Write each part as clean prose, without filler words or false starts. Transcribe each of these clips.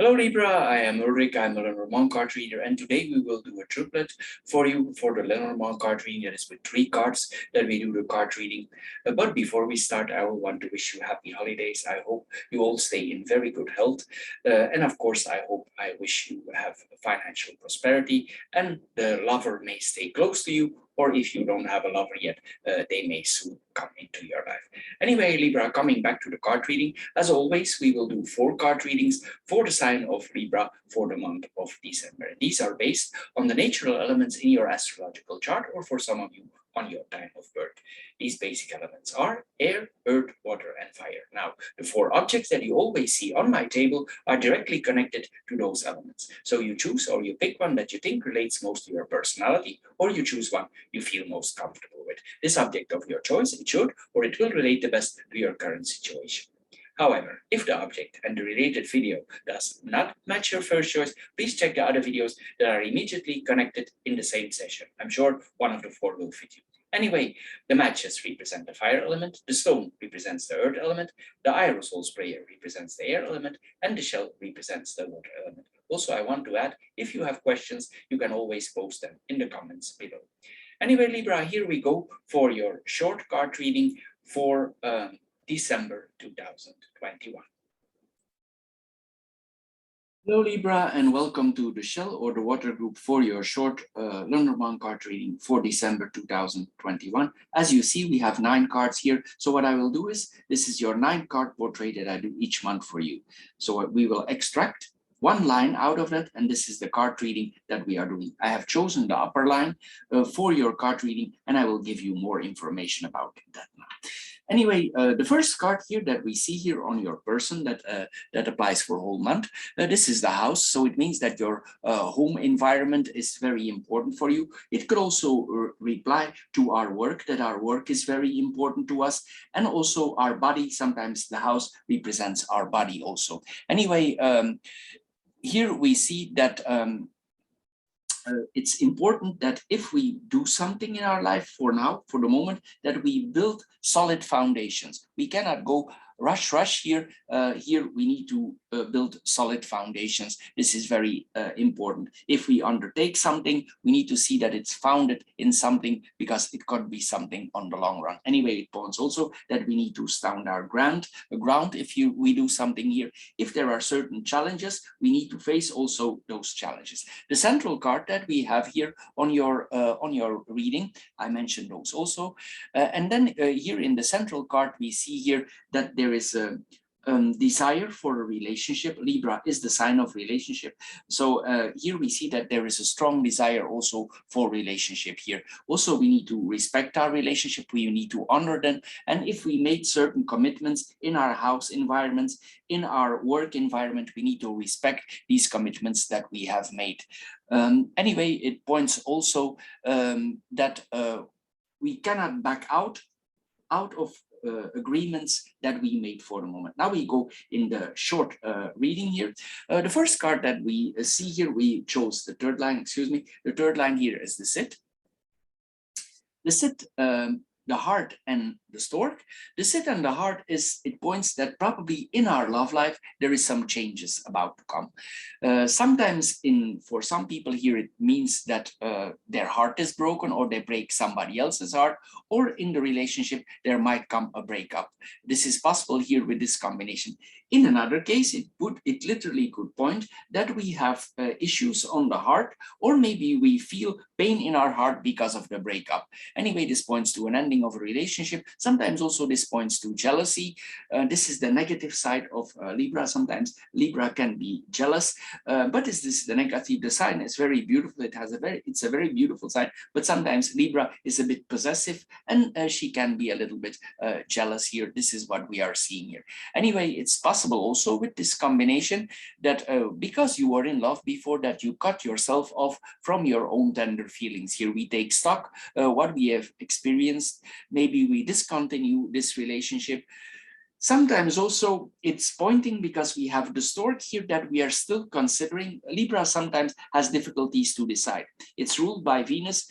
Hello Libra, I am Ulrich, I'm a Lenormand card reader, and today we will do a triplet for you for the Lenormand card reading. That is with 3 cards that we do the card reading. But before we start, I will want to wish you happy holidays. I hope you all stay in very good health. And of course, I wish you have financial prosperity and the lover may stay close to you, or if you don't have a lover yet, they may soon come into your life. Anyway, Libra, coming back to the card reading, as always, we will do 4 card readings for the sign of Libra for the month of December. These are based on the natural elements in your astrological chart, or for some of you, on your time of birth. These basic elements are air, earth, water, and fire. Now, the 4 objects that you always see on my table are directly connected to those elements. So you choose or you pick one that you think relates most to your personality, or you choose one you feel most comfortable with. This object of your choice, it should or it will relate the best to your current situation. However, if the object and the related video does not match your first choice, please check the other videos that are immediately connected in the same session. I'm sure one of the 4 will fit you. Anyway, the matches represent the fire element, the stone represents the earth element, the aerosol sprayer represents the air element, and the shell represents the water element. Also, I want to add, if you have questions, you can always post them in the comments below. Anyway, Libra, here we go for your short card reading for December 2021. Hello Libra, and welcome to the Shell or the Water group for your short Lenormand card reading for December 2021. As you see, we have 9 cards here. So what I will do is, this is your 9 card portrait that I do each month for you. So we will extract 1 line out of that, and this is the card reading that we are doing. I have chosen the upper line for your card reading, and I will give you more information about that now. Anyway, the first card here that we see here on your person that applies for a whole month, this is the house. So it means that your home environment is very important for you. It could also reply to our work, that our work is very important to us, and also our body. Sometimes the house represents our body also. Anyway, here we see that it's important that if we do something in our life for now, for the moment, that we build solid foundations. We cannot go rush here. Here we need to build solid foundations. This is very important. If we undertake something, we need to see that it's founded in something, because it could be something on the long run. Anyway, it points also that we need to stand our ground if we do something here. If there are certain challenges, we need to face also those challenges. The central card that we have here on your reading, I mentioned those also. And then here in the central card, we see here that there is a desire for a relationship. Libra is the sign of relationship. So here we see that there is a strong desire also for relationship here. Also, we need to respect our relationship. We need to honor them. And if we made certain commitments in our house environments, in our work environment, we need to respect these commitments that we have made. Anyway, it points also that we cannot back out of agreements that we made for the moment. Now we go in the short reading here. The first card that we see here, we chose the 3rd line, excuse me. The 3rd line here is the Sit. The Sit, the Heart and the Stork. The Sit and the Heart it points that probably in our love life, there is some changes about to come. Sometimes for some people here, it means that their heart is broken, or they break somebody else's heart, or in the relationship, there might come a breakup. This is possible here with this combination. In another case, it literally could point that we have issues on the heart, or maybe we feel pain in our heart because of the breakup. Anyway, this points to an ending of a relationship. Sometimes also this points to jealousy. This is the negative side of Libra. Sometimes Libra can be jealous, but this is the negative. The sign is very beautiful. It's a very beautiful sign, but sometimes Libra is a bit possessive, and she can be a little bit jealous here. This is what we are seeing here. Anyway, it's possible also with this combination that because you were in love before, that you cut yourself off from your own tender feelings. Here we take stock what we have experienced. Maybe we discontinue this relationship. Sometimes also it's pointing, because we have the Stork here, that we are still considering. Libra sometimes has difficulties to decide. It's ruled by Venus,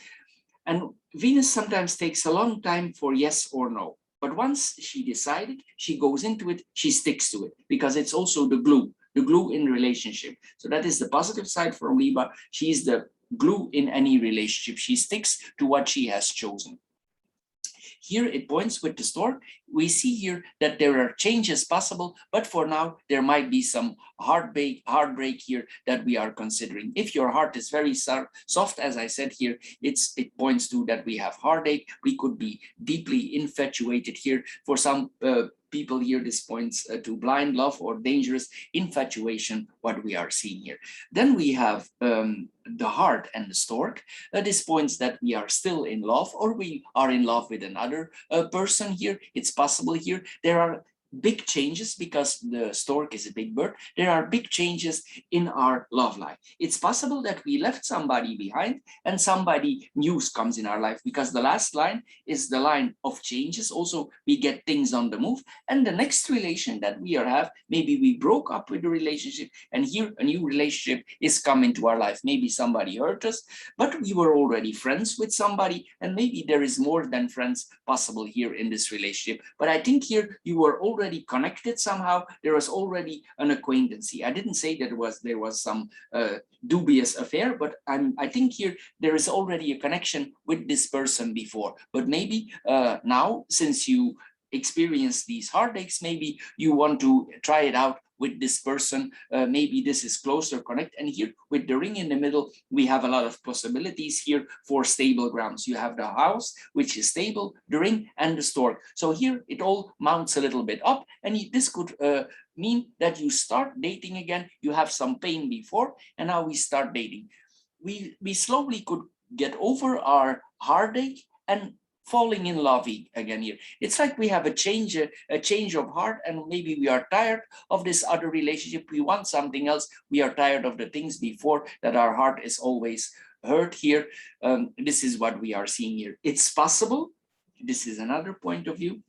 and Venus sometimes takes a long time for yes or no. But once she decided, she goes into it, she sticks to it, because it's also the glue in relationship. So that is the positive side for Libra. She is the glue in any relationship. She sticks to what she has chosen. Here it points with the stork. We see here that there are changes possible, but for now, there might be some heartbreak here that we are considering. If your heart is very soft, as I said here, it points to that we have heartache. We could be deeply infatuated here. For some people here, this points to blind love or dangerous infatuation, what we are seeing here. Then we have the heart and the stork. This points that we are still in love, or we are in love with another person here. It's possible here. There are big changes because the stork is a big bird. There are big changes in our love life. It's possible that we left somebody behind and somebody new comes in our life, because the last line is the line of changes. Also, we get things on the move. And the next relation that we have, maybe we broke up with the relationship and here a new relationship is coming to our life. Maybe somebody hurt us, but we were already friends with somebody, and maybe there is more than friends possible here in this relationship. But I think here you were already connected somehow. There was already an acquaintance. I didn't say that there was some dubious affair, but I think here there is already a connection with this person before. But maybe now, since you experience these heartaches, maybe you want to try it out with this person. Maybe this is closer connect. And here with the ring in the middle, we have a lot of possibilities here for stable grounds. You have the house, which is stable, the ring and the stork. So here it all mounts a little bit up, and this could mean that you start dating again. You have some pain before, and now we start dating. We slowly could get over our heartache and falling in love again here. It's like we have a change of heart, and maybe we are tired of this other relationship. We want something else. We are tired of the things before that our heart is always hurt here. This is what we are seeing here. It's possible. This is another point of view.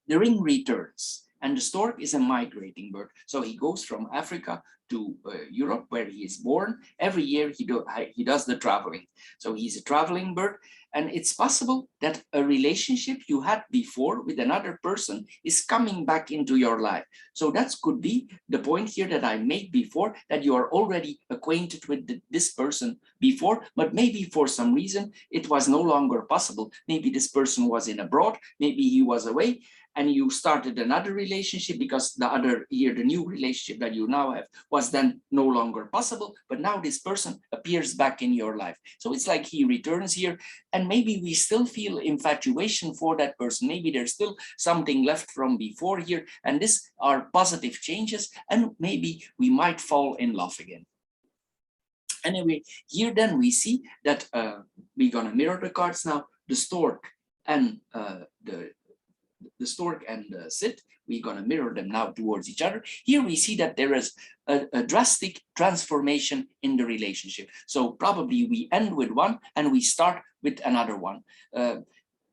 The ring returns, and the stork is a migrating bird. So he goes from Africa to Europe, where he is born. Every year he does the traveling. So he's a traveling bird. And it's possible that a relationship you had before with another person is coming back into your life. So that could be the point here that I made before, that you are already acquainted with this person before, but maybe for some reason it was no longer possible. Maybe this person was in abroad, maybe he was away, and you started another relationship because the new relationship that you now have was then no longer possible, but now this person appears back in your life. So it's like he returns here, and maybe we still feel infatuation for that person. Maybe there's still something left from before here, and these are positive changes, and maybe we might fall in love again. Anyway, here then we see that we're gonna mirror the cards now. The stork and the stork and the sit, we're going to mirror them now towards each other. Here we see that there is a drastic transformation in the relationship. So probably we end with one and we start with another one.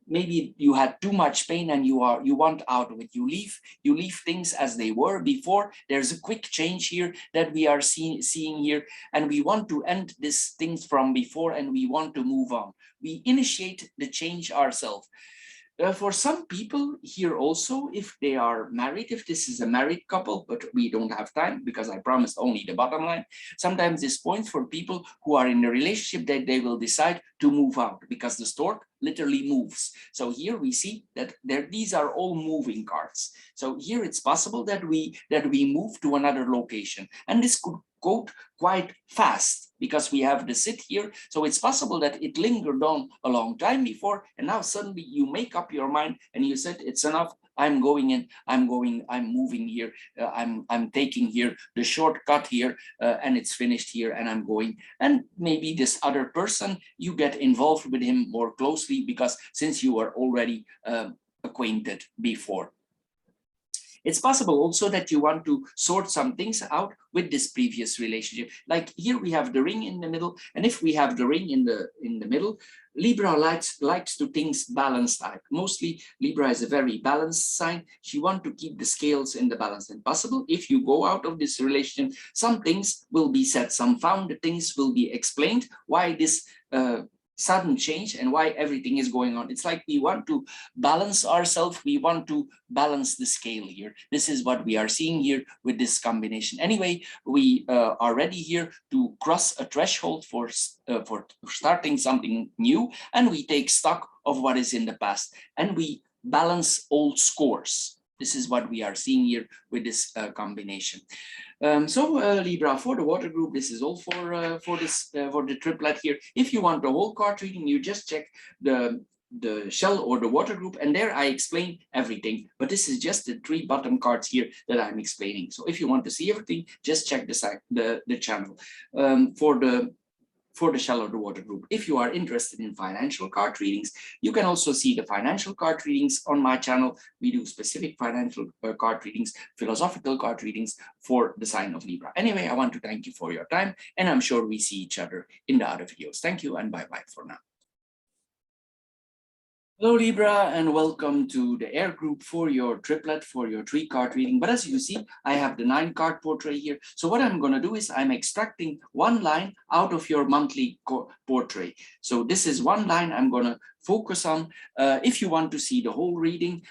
Maybe you had too much pain and you want out of it. You leave things as they were before. There's a quick change here that we are seeing here, and we want to end these things from before and we want to move on. We initiate the change ourselves. For some people here also, if they are married, if this is a married couple, but we don't have time because I promised only the bottom line, sometimes this points for people who are in a relationship that they will decide to move out because the stork literally moves. So here we see that these are all moving cards. So here it's possible that we move to another location, and this could go quite fast because we have the sit here. So it's possible that it lingered on a long time before, and now suddenly you make up your mind and you said, it's enough. I'm going in, I'm moving here. I'm taking here the shortcut here, and it's finished here, and I'm going. And maybe this other person, you get involved with him more closely because since you were already acquainted before. It's possible also that you want to sort some things out with this previous relationship. Like here we have the ring in the middle, and if we have the ring in the middle, Libra likes to things balanced out. Mostly Libra is a very balanced sign. She wants to keep the scales in the balance. And possible if you go out of this relationship, some things will be said, some found things will be explained why this sudden change and why everything is going on. It's like we want to balance ourselves. We want to balance the scale here. This is what we are seeing here with this combination. Anyway, we are ready here to cross a threshold for starting something new, and we take stock of what is in the past and we balance old scores. This is what we are seeing here with this combination. Libra, for the water group, this is all for the triplet here. If you want the whole card reading, you just check the shell or the water group, and there I explain everything. But this is just the 3 bottom cards here that I'm explaining. So if you want to see everything, just check the channel. For the shell or the water group. If you are interested in financial card readings, you can also see the financial card readings on my channel. We do specific financial card readings, philosophical card readings for the sign of Libra. Anyway, I want to thank you for your time, and I'm sure we see each other in the other videos. Thank you and bye-bye for now. Hello Libra, and welcome to the air group for your triplet, for your 3 card reading. But as you see, I have the 9 card portrait here. So what I'm going to do is I'm extracting 1 line out of your monthly portrait. So this is 1 line I'm going to focus on. If you want to see the whole reading,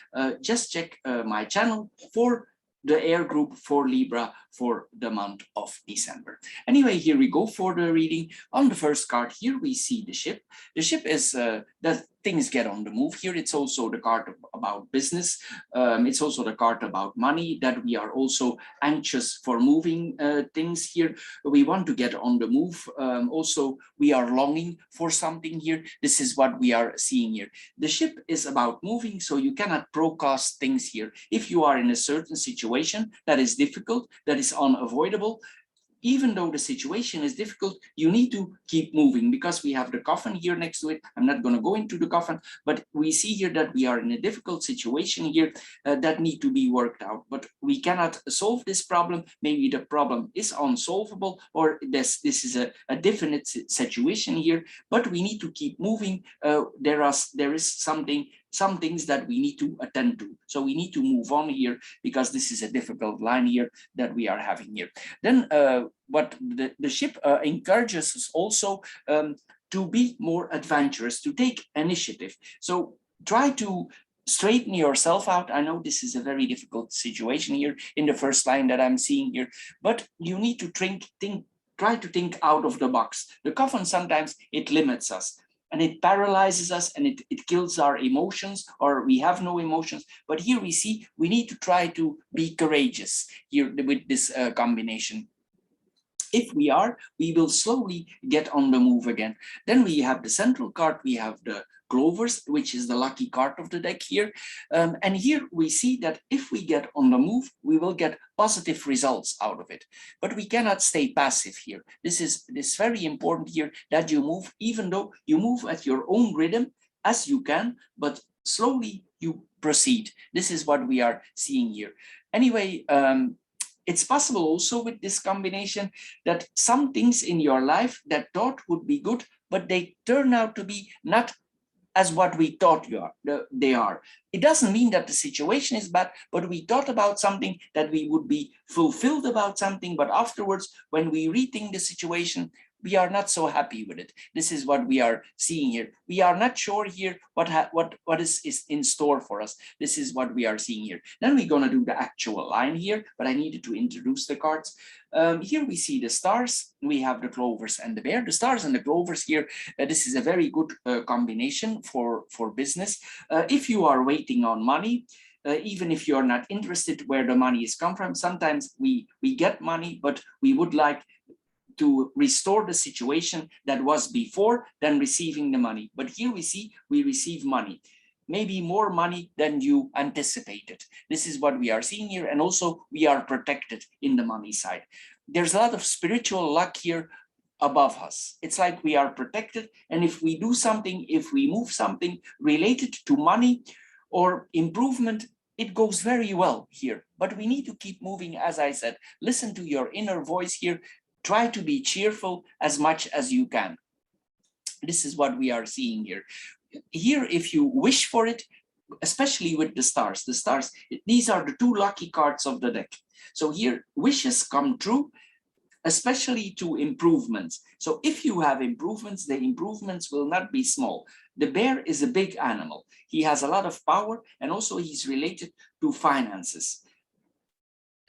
just check my channel for the air group for Libra for the month of December. Anyway, here we go for the reading. On the first card here, we see the ship. The ship is that things get on the move here. It's also the card about business. It's also the card about money, that we are also anxious for moving things here. We want to get on the move. Also, we are longing for something here. This is what we are seeing here. The ship is about moving, so you cannot procast things here. If you are in a certain situation that is difficult, that is unavoidable, even though the situation is difficult, you need to keep moving, because we have the coffin here next to it. I'm not going to go into the coffin, but we see here that we are in a difficult situation here that need to be worked out. But we cannot solve this problem. Maybe the problem is unsolvable, or this is a definite situation here, but we need to keep moving. There is some things that we need to attend to. So we need to move on here, because this is a difficult line here that we are having here. Then what the ship encourages us also to be more adventurous, to take initiative. So try to straighten yourself out. I know this is a very difficult situation here in the first line that I'm seeing here, but you need to try to think out of the box. The coffin, sometimes it limits us, and it paralyzes us, and it kills our emotions, or we have no emotions. But here we see we need to try to be courageous here with this combination. If we are, we will slowly get on the move again. Then we have the central card, we have the Clovers, which is the lucky card of the deck here. And here we see that if we get on the move, we will get positive results out of it. But we cannot stay passive here. This is very important here, that you move, even though you move at your own rhythm as you can, but slowly you proceed. This is what we are seeing here. Anyway, it's possible also with this combination that some things in your life that thought would be good, but they turn out to be not as what we thought they are. It doesn't mean that the situation is bad, but we thought about something, that we would be fulfilled about something, but afterwards, when we rethink the situation, we are not so happy with it. This is what we are seeing here. We are not sure here what is in store for us. This is what we are seeing here. Then we're going to do the actual line here, but I needed to introduce the cards. Here we see the stars. We have the Clovers and the bear. The stars and the Clovers here, this is a very good combination for business. If you are waiting on money, even if you're not interested where the money is come from, sometimes we get money, but we would like to restore the situation that was before than receiving the money. But here we see we receive money, maybe more money than you anticipated. This is what we are seeing here. And also we are protected in the money side. There's a lot of spiritual luck here above us. It's like we are protected. And if we do something, if we move something related to money or improvement, it goes very well here. But we need to keep moving, as I said. Listen to your inner voice here. Try to be cheerful as much as you can. This is what we are seeing here. Here, if you wish for it, especially with the stars, these are the 2 lucky cards of the deck. So here, wishes come true. especially to improvements. So if you have improvements, the improvements will not be small. The bear is a big animal. He has a lot of power, and also he's related to finances.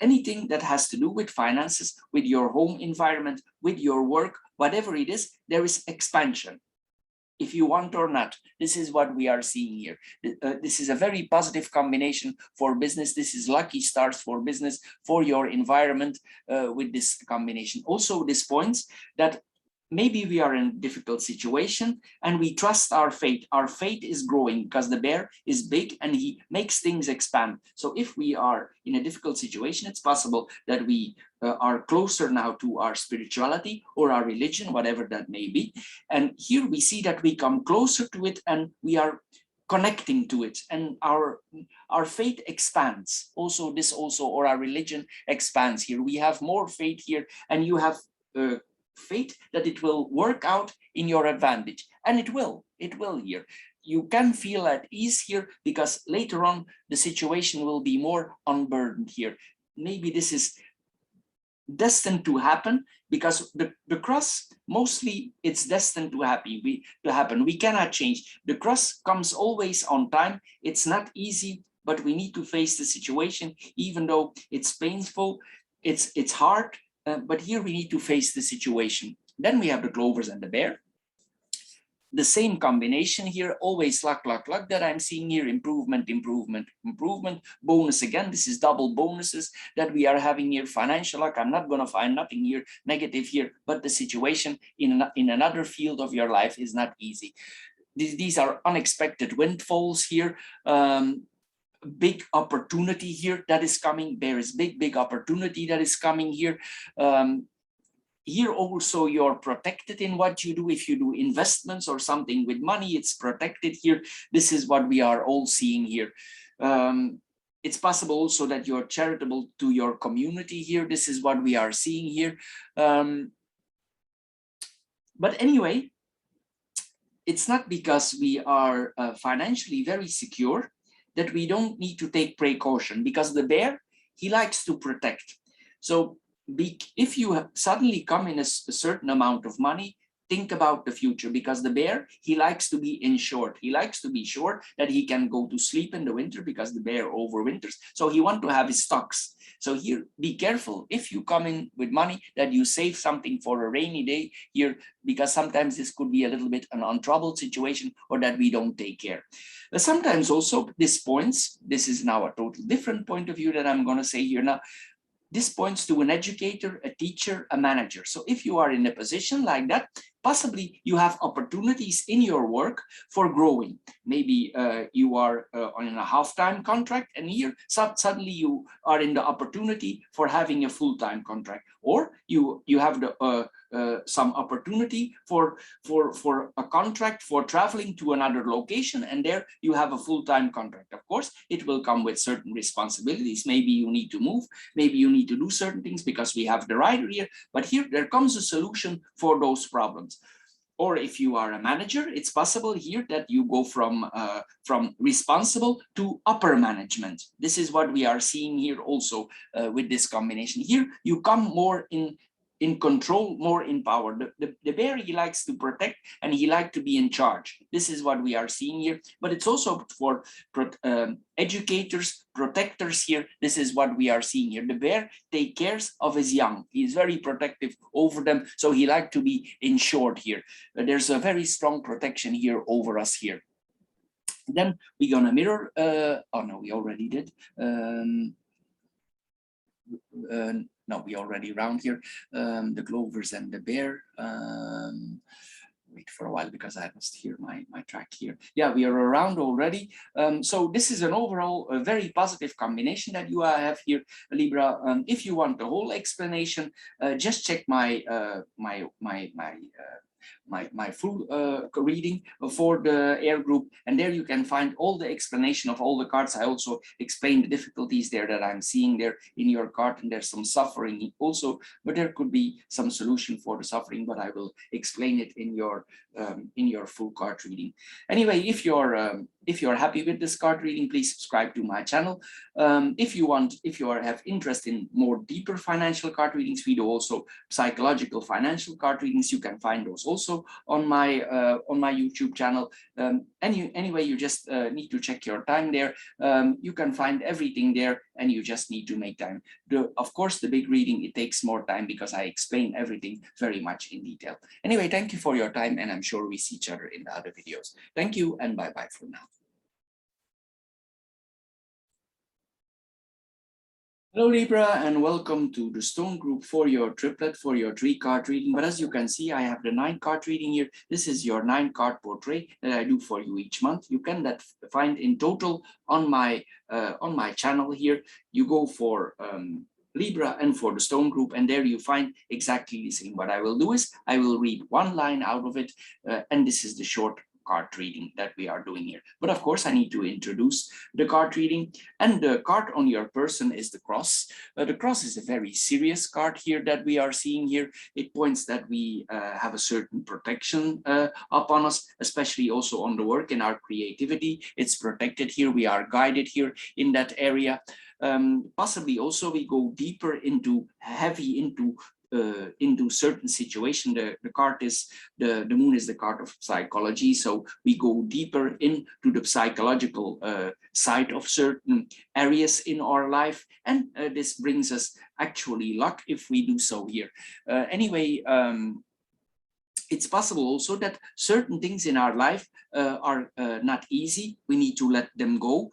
Anything that has to do with finances, with your home environment, with your work, whatever it is, there is expansion. If you want or not, this is what we are seeing here. This is a very positive combination for business. This is lucky stars for business, for your environment with this combination. Also, this points that maybe we are in a difficult situation and we trust our fate. Our fate is growing because the bear is big and he makes things expand. So if we are in a difficult situation, it's possible that we are closer now to our spirituality or our religion, whatever that may be. And here we see that we come closer to it and we are connecting to it, and our faith expands. Also, or our religion expands here. We have more faith here, and you have faith that it will work out in your advantage, and it will here. You can feel at ease here because later on the situation will be more unburdened here. Maybe this is destined to happen because the cross, mostly it's destined to happen. We cannot change. The cross comes always on time. It's not easy, but we need to face the situation, even though it's painful, it's hard. But here we need to face the situation. Then we have the clovers and the bear. The same combination here, always luck that I'm seeing here, improvement, bonus again. This is double bonuses that we are having here, financial luck. I'm not going to find nothing here negative here, but the situation in another field of your life is not easy. These are unexpected windfalls here. Big opportunity here that is coming. There is big opportunity that is coming here. Here also you're protected in what you do. If you do investments or something with money, it's protected here. This is what we are all seeing here. It's possible also that you're charitable to your community here. This is what we are seeing here. But anyway, it's not because we are financially very secure that we don't need to take precaution, because the bear, he likes to protect. So if you suddenly come in a certain amount of money, think about the future, because the bear, he likes to be insured. He likes to be sure that he can go to sleep in the winter, because the bear overwinters. So he wants to have his stocks. So here, be careful if you come in with money that you save something for a rainy day here, because sometimes this could be a little bit an untroubled situation, or that we don't take care. But sometimes also this points, this is now a total different point of view that I'm going to say here now. This points to an educator, a teacher, a manager. So if you are in a position like that, possibly you have opportunities in your work for growing. Maybe you are on a half-time contract, and here suddenly you are in the opportunity for having a full-time contract, or you have the some opportunity for a contract for traveling to another location, and there you have a full-time contract. Of course, it will come with certain responsibilities. Maybe you need to move, maybe you need to do certain things because we have the rider here, but here there comes a solution for those problems. Or if you are a manager, it's possible here that you go from responsible to upper management. This is what we are seeing here also with this combination. Here you come more in control, more in power. The bear, he likes to protect and he likes to be in charge. This is what we are seeing here. But it's also for educators, protectors here. This is what we are seeing here. The bear takes care of his young. He is very protective over them. So he likes to be insured here. There's a very strong protection here over us here. Then we're going to mirror. Oh, no, we already did. No, we already round here. The clovers and the bear. Wait for a while because I lost here my track here. Yeah, we are around already. So this is an overall a very positive combination that you have here, Libra. If you want the whole explanation, just check my my full reading for the air group, and there you can find all the explanation of all the cards. I also explain the difficulties there that I'm seeing there in your card, and there's some suffering also, but there could be some solution for the suffering, but I will explain it in your full card reading. Anyway, if you're if you're happy with this card reading, please subscribe to my channel. If you have interest in more deeper financial card readings, we do also psychological financial card readings. You can find those also on my YouTube channel. Anyway, you just need to check your time there. You can find everything there, and you just need to make time. Of course, the big reading, it takes more time because I explain everything very much in detail. Anyway, thank you for your time, and I'm sure we see each other in the other videos. Thank you, and bye-bye for now. Hello Libra, and welcome to the Stone Group for your triplet, for your 3-card reading. But as you can see, I have the 9-card reading here. This is your 9-card portrait that I do for you each month. You can find in total on my channel here. You go for Libra and for the Stone Group, and there you find exactly the same. What I will do is I will read one line out of it, and this is the short card reading that we are doing here. But of course, I need to introduce the card reading, and the card on your person is the cross. The cross is a very serious card here that we are seeing here. It points that we have a certain protection upon us, especially also on the work and our creativity. It's protected here. We are guided here in that area. Possibly also we go deeper into certain situation. The card is the moon is the card of psychology, so we go deeper into the psychological side of certain areas in our life, and this brings us actually luck if we do so here. Anyway, it's possible also that certain things in our life are not easy. We need to let them go.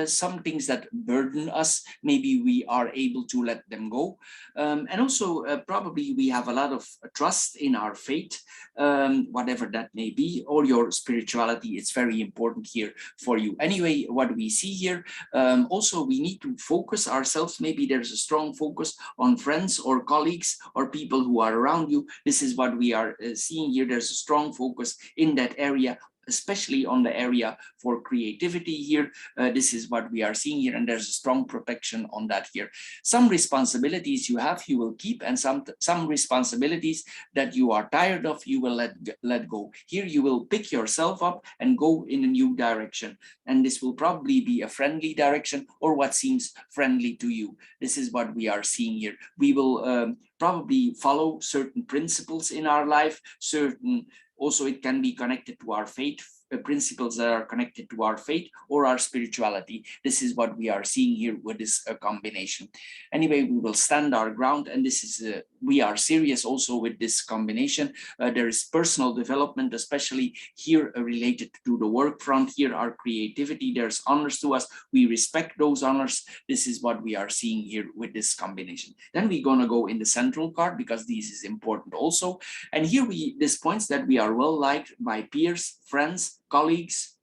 Some things that burden us, maybe we are able to let them go. And also probably we have a lot of trust in our faith, whatever that may be, or your spirituality. It's very important here for you. Anyway, what we see here, also we need to focus ourselves. Maybe there's a strong focus on friends or colleagues or people who are around you. This is what we are seeing here. There's a strong focus in that area, especially on the area for creativity here. This is what we are seeing here, and there's a strong protection on that here. Some responsibilities you have, you will keep, and some responsibilities that you are tired of, you will let go. Here you will pick yourself up and go in a new direction, and this will probably be a friendly direction or what seems friendly to you. This is what we are seeing here. We will probably follow certain principles in our life, also it can be connected to our faith, principles that are connected to our faith or our spirituality. This is what we are seeing here with this combination. Anyway, we will stand our ground, and this is we are serious also with this combination. There is personal development, especially here related to the work front. Here our creativity, there's honors to us. We respect those honors. This is what we are seeing here with this combination. Then we're gonna go in the central card, because this is important also. And here this points that we are well liked by peers, friends, colleagues,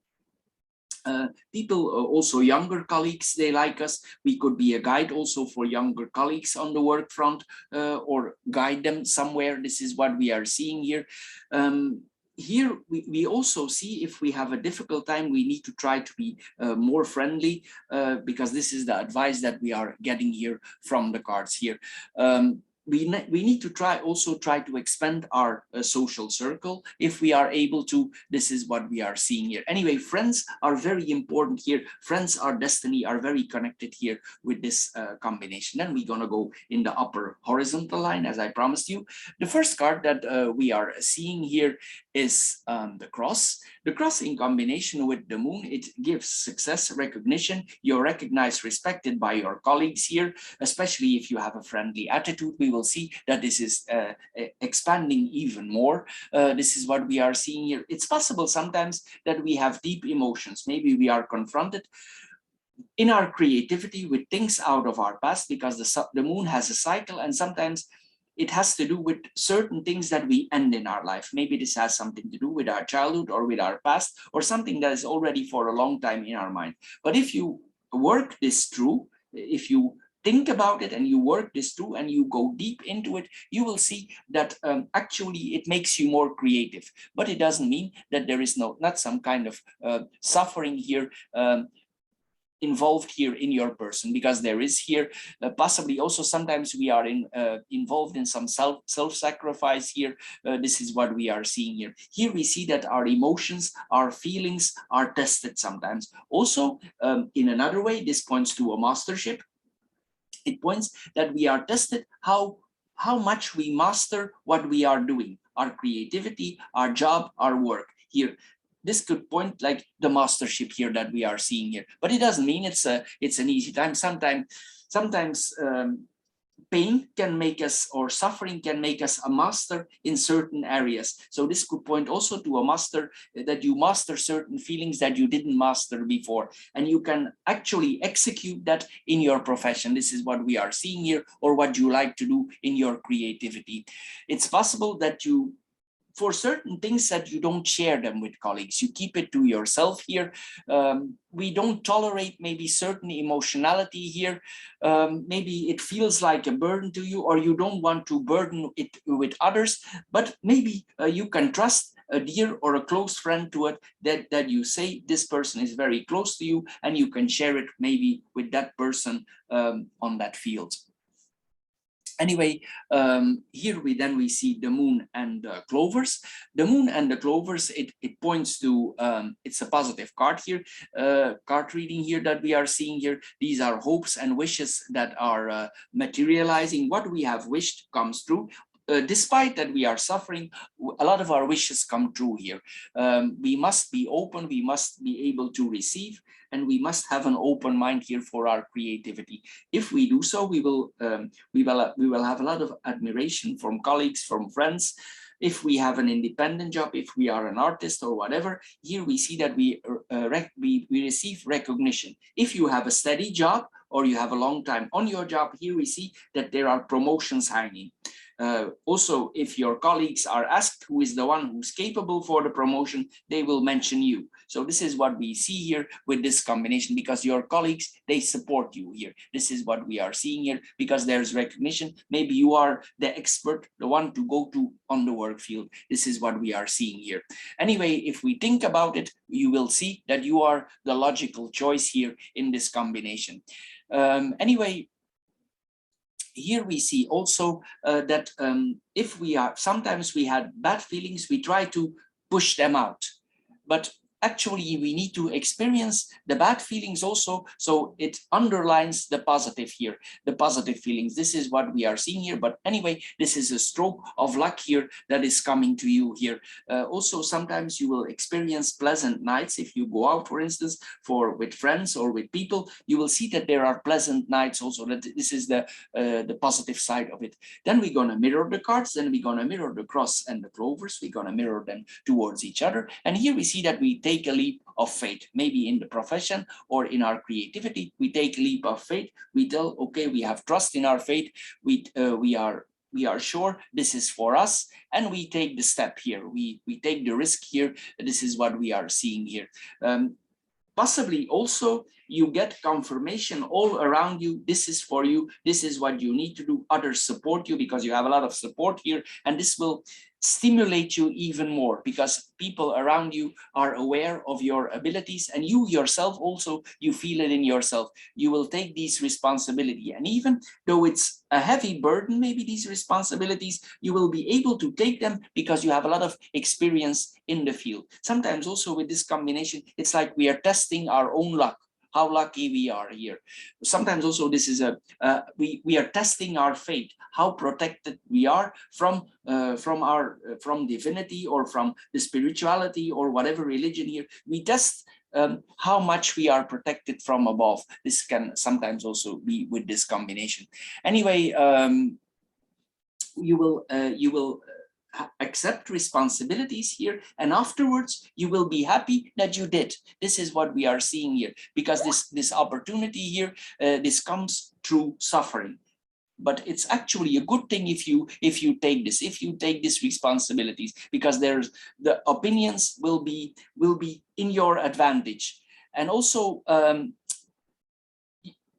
people, also younger colleagues, they like us. We could be a guide also for younger colleagues on the work front, or guide them somewhere. This is what we are seeing here. Here we also see if we have a difficult time, we need to try to be more friendly, because this is the advice that we are getting here from the cards here. We need to try to expand our social circle if we are able to. This is what we are seeing here. Anyway, friends are very important here. Friends are destiny, are very connected here with this combination. Then we're gonna go in the upper horizontal line, as I promised you. The first card that we are seeing here is the cross. The cross in combination with the moon, it gives success, recognition. You're recognized, respected by your colleagues here, especially if you have a friendly attitude. We will see that this is expanding even more. This is what we are seeing here. It's possible sometimes that we have deep emotions. Maybe we are confronted in our creativity with things out of our past, because the moon has a cycle, and sometimes it has to do with certain things that we end in our life. Maybe this has something to do with our childhood or with our past, or something that is already for a long time in our mind. But if you work this through, if you think about it and you work this through and you go deep into it, you will see that actually it makes you more creative. But it doesn't mean that there is not some kind of suffering here. involved here in your person, because there is here possibly also sometimes we are involved in some self-sacrifice here. This is what we are seeing here. Here we see that our emotions, our feelings are tested sometimes. Also, in another way, this points to a mastership. It points that we are tested how much we master what we are doing, our creativity, our job, our work here. This could point like the mastership here that we are seeing here, but it doesn't mean it's an easy time. Sometimes pain can make us, or suffering can make us a master in certain areas. So this could point also to a master, that you master certain feelings that you didn't master before, and you can actually execute that in your profession. This is what we are seeing here, or what you like to do in your creativity. It's possible that you, for certain things, that you don't share them with colleagues, you keep it to yourself here. We don't tolerate maybe certain emotionality here. Maybe it feels like a burden to you, or you don't want to burden it with others, but maybe you can trust a dear or a close friend to it, that you say this person is very close to you, and you can share it maybe with that person on that field. Anyway, here we see the moon and the clovers. The moon and the clovers, it points to, it's a positive card here, card reading here that we are seeing here. These are hopes and wishes that are materializing. What we have wished comes true. Despite that we are suffering, a lot of our wishes come true here. We must be open, we must be able to receive, and we must have an open mind here for our creativity. If we do so, we will have a lot of admiration from colleagues, from friends. If we have an independent job, if we are an artist or whatever, here we see that we receive recognition. If you have a steady job, or you have a long time on your job, here we see that there are promotions hanging. Also, if your colleagues are asked who is the one who's capable for the promotion, they will mention you. So this is what we see here with this combination, because your colleagues, they support you here. This is what we are seeing here, because there's recognition. Maybe you are the expert, the one to go to on the work field. This is what we are seeing here. Anyway, if we think about it, you will see that you are the logical choice here in this combination. Anyway, here we see also that if we are, sometimes we had bad feelings, we try to push them out, but actually we need to experience the bad feelings also, so it underlines the positive here, the positive feelings. This is what we are seeing here. But anyway, this is a stroke of luck here that is coming to you here. Also, sometimes you will experience pleasant nights. If you go out, for instance, with friends or with people, you will see that there are pleasant nights also. That this is the positive side of it. Then we're gonna mirror the cards, then we're gonna mirror the cross and the clovers. We're gonna mirror them towards each other, and here we see that we take a leap of faith, maybe in the profession or in our creativity. We take a leap of faith. We tell, okay, we have trust in our faith. We are sure this is for us, and we take the step here. We take the risk here. This is what we are seeing here. Possibly also you get confirmation all around you. This is for you. This is what you need to do. Others support you because you have a lot of support here, and this will stimulate you even more because people around you are aware of your abilities, and you yourself also, you feel it in yourself. You will take these responsibility, and even though it's a heavy burden, maybe these responsibilities, you will be able to take them because you have a lot of experience in the field. Sometimes also with this combination, it's like we are testing our own luck. How lucky we are here. Sometimes also this is we are testing our faith, how protected we are from divinity or from the spirituality or whatever religion here. We test how much we are protected from above. This can sometimes also be with this combination. Anyway, you will accept responsibilities here, and afterwards you will be happy that you did. This is what we are seeing here, because this opportunity here, this comes through suffering. But it's actually a good thing if you take this responsibilities, because there's the opinions will be in your advantage. And also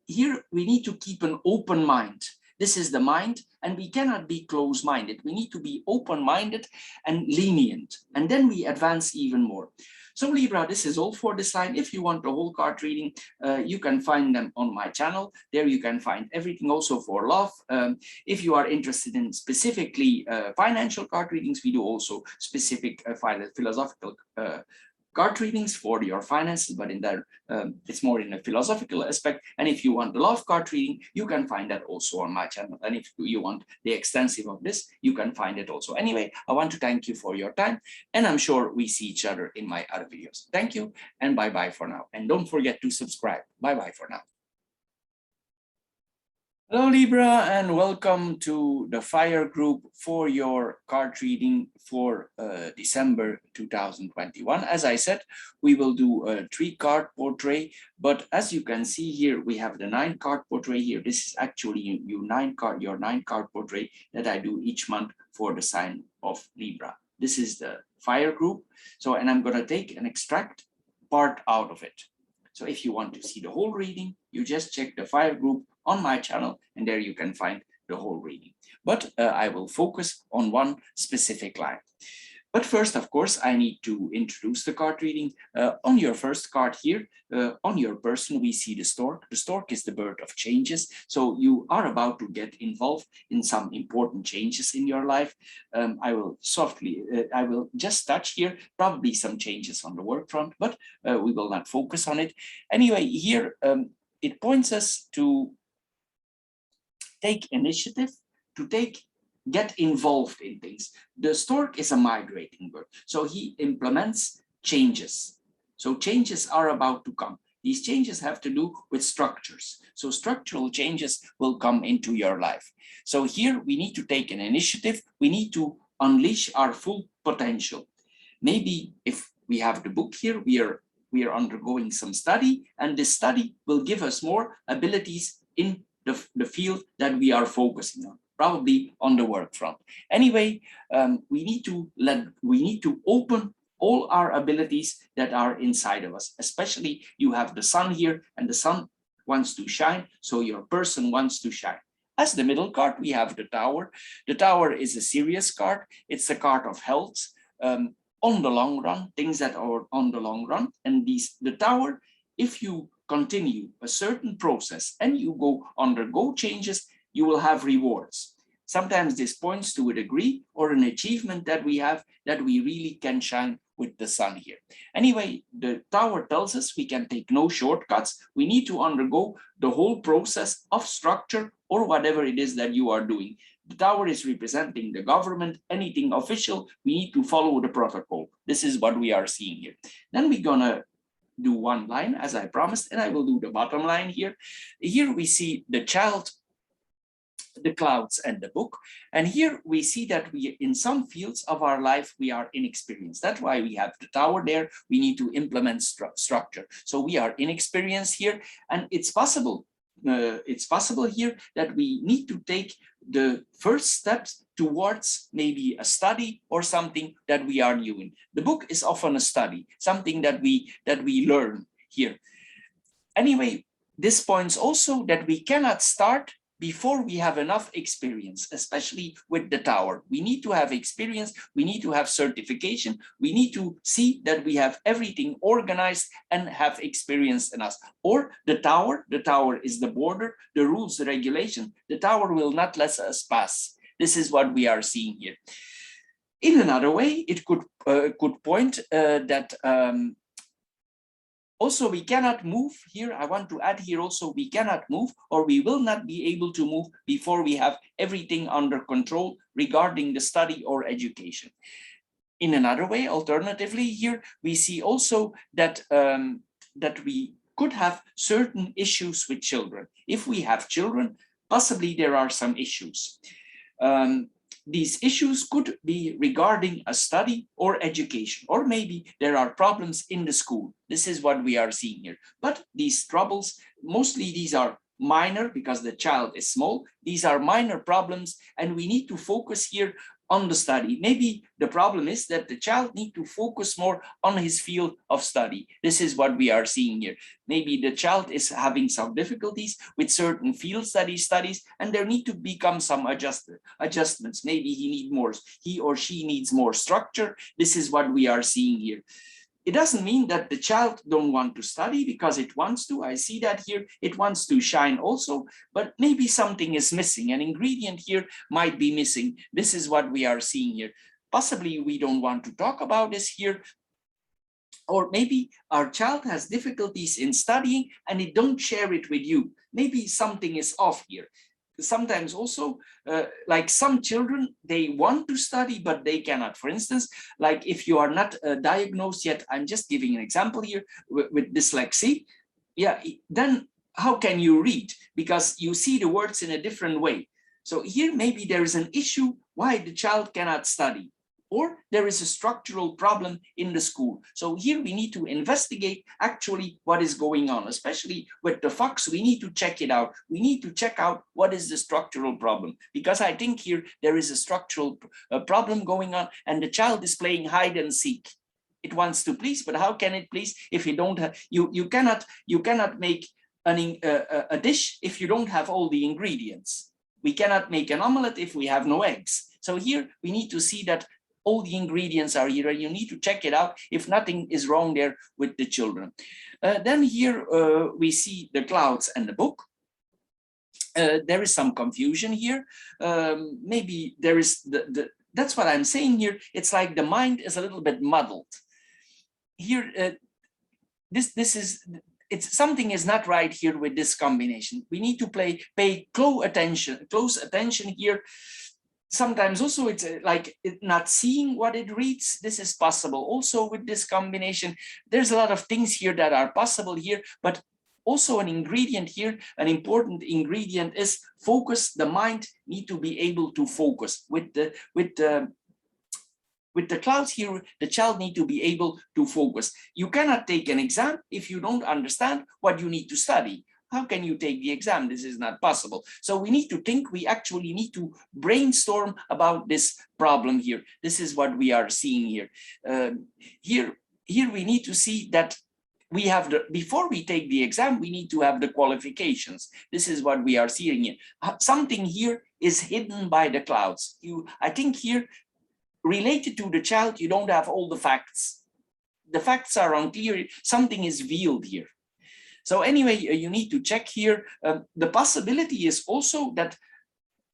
here we need to keep an open mind. This is the mind, and we cannot be close-minded. We need to be open-minded and lenient, and then we advance even more. So Libra, this is all for this line. If you want the whole card reading, you can find them on my channel. There you can find everything also for love. If you are interested in specifically financial card readings, we do also specific philosophical card readings for your finances, but in there it's more in a philosophical aspect. And if you want the love card reading, you can find that also on my channel. And if you want the extensive of this, you can find it also. Anyway, I want to thank you for your time, and I'm sure we see each other in my other videos. Thank you, and bye-bye for now. And don't forget to subscribe. Bye-bye for now. Hello Libra, and welcome to the fire group for your card reading for December 2021. As I said, we will do a 3-card portrait, but as you can see here, we have the 9-card portrait here. This is actually your 9-card portrait that I do each month for the sign of Libra. This is the fire group. So, and I'm gonna take and extract part out of it. So if you want to see the whole reading, you just check the fire group on my channel, and there you can find the whole reading. But I will focus on one specific line. But first, of course, I need to introduce the card reading. On your first card here, on your person, we see the stork. The stork is the bird of changes. So you are about to get involved in some important changes in your life. I will just touch here, probably some changes on the work front, but we will not focus on it. Anyway, here it points us to take initiative, to get involved in things. The stork is a migrating bird, so he implements changes. So changes are about to come. These changes have to do with structures. So structural changes will come into your life. So here we need to take an initiative. We need to unleash our full potential. Maybe if we have the book here, we are undergoing some study, and this study will give us more abilities in the field that we are focusing on, probably on the work front. Anyway, we need to open all our abilities that are inside of us. Especially you have the sun here, and the sun wants to shine, so your person wants to shine. As the middle card, we have the tower. The tower is a serious card. It's a card of health. On the long run, things that are on the long run, and the tower, if you continue a certain process and you undergo changes, you will have rewards. Sometimes this points to a degree or an achievement that we have, that we really can shine with the sun here. Anyway, the tower tells us we can take no shortcuts. We need to undergo the whole process of structure or whatever it is that you are doing. The tower is representing the government, anything official, we need to follow the protocol. This is what we are seeing here. Then we're gonna do one line as I promised, and I will do the bottom line here. Here we see the child, the clouds, and the book. And here we see that we, in some fields of our life, we are inexperienced. That's why we have the tower there. We need to implement structure. So we are inexperienced here, and it's possible here that we need to take the first steps towards maybe a study or something that we are new in. The book is often a study, something that we learn here. Anyway, this points also that we cannot start before we have enough experience, especially with the tower. We need to have experience, we need to have certification, we need to see that we have everything organized and have experience in us. Or the tower is the border, the rules, the regulation, the tower will not let us pass. This is what we are seeing here. In another way, it could point that also we cannot move here. I want to add here also, we cannot move, or we will not be able to move before we have everything under control regarding the study or education. In another way, alternatively here, we see also that, that we could have certain issues with children. If we have children, possibly there are some issues. These issues could be regarding a study or education, or maybe there are problems in the school. This is what we are seeing here. But these troubles, mostly these are minor because the child is small. These are minor problems, and we need to focus here on the study. Maybe the problem is that the child needs to focus more on his field of study. This is what we are seeing here. Maybe the child is having some difficulties with certain fields that he studies, and there need to become some adjustments. Maybe he or she needs more structure. This is what we are seeing here. it doesn't mean that the child don't want to study, because it wants to. I see that here, it wants to shine also, but maybe something is missing. An ingredient here might be missing. This is what we are seeing here. Possibly we don't want to talk about this here, or maybe our child has difficulties in studying and they don't share it with you. Maybe something is off here. Sometimes also, like some children, they want to study, but they cannot. For instance, like if you are not diagnosed yet, I'm just giving an example here with dyslexia. Yeah, then how can you read? Because you see the words in a different way. So here maybe there is an issue why the child cannot study, or there is a structural problem in the school. So here we need to investigate actually what is going on, especially with the fox. We need to check it out. We need to check out what is the structural problem, because I think here there is a structural problem going on, and the child is playing hide and seek. It wants to please, but how can it please if you don't have, you cannot make a dish if you don't have all the ingredients. We cannot make an omelette if we have no eggs. So here we need to see that all the ingredients are here, and you need to check it out if nothing is wrong there with the children. Then here we see the clouds and the book. There is some confusion here. Maybe there is that's what I'm saying here. It's like the mind is a little bit muddled. Here, this is, it's something is not right here with this combination. We need to pay close attention here. Sometimes also it's like not seeing what it reads. This is possible also with this combination. There's a lot of things here that are possible here, but also an ingredient here, an important ingredient is focus. The mind need to be able to focus. With the clouds here, the child need to be able to focus. You cannot take an exam if you don't understand what you need to study. How can you take the exam? This is not possible. So we need to think, we actually need to brainstorm about this problem here. This is what we are seeing here. Here we need to see that we have before we take the exam, we need to have the qualifications. This is what we are seeing here. Something here is hidden by the clouds. I think here, related to the child, you don't have all the facts. The facts are unclear. Something is veiled here. So anyway, you need to check here. The possibility is also that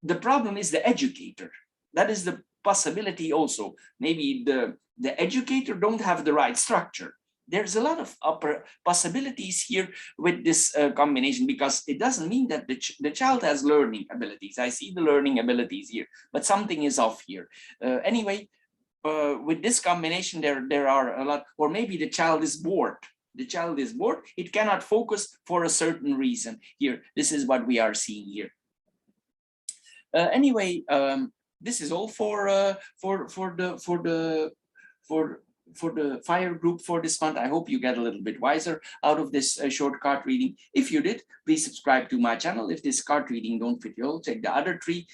the problem is the educator. That is the possibility also. Maybe the educator don't have the right structure. There's a lot of upper possibilities here with this combination, because it doesn't mean that the child has learning abilities. I see the learning abilities here, but something is off here. Anyway, with this combination, there are a lot, or maybe the child is bored. The child is bored. It cannot focus for a certain reason here. This is what we are seeing here. Anyway, this is all for the fire group for this month. I hope you get a little bit wiser out of this short card reading. If you did, please subscribe to my channel. If this card reading don't fit you all, check the other three.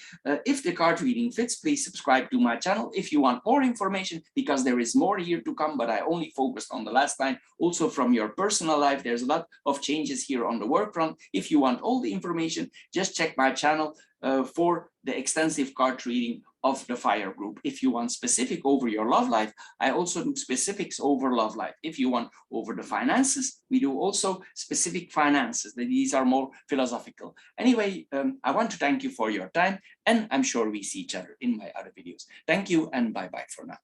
If the card reading fits, please subscribe to my channel. If you want more information, because there is more here to come, but I only focused on the last line. Also from your personal life, there's a lot of changes here on the work front. If you want all the information, just check my channel for the extensive card reading of the fire group. If you want specific over your love life, I also do specifics over love life. If you want over the finances, we do also specific finances. These are more philosophical. Anyway, I want to thank you for your time, and I'm sure we see each other in my other videos. Thank you, and bye-bye for now.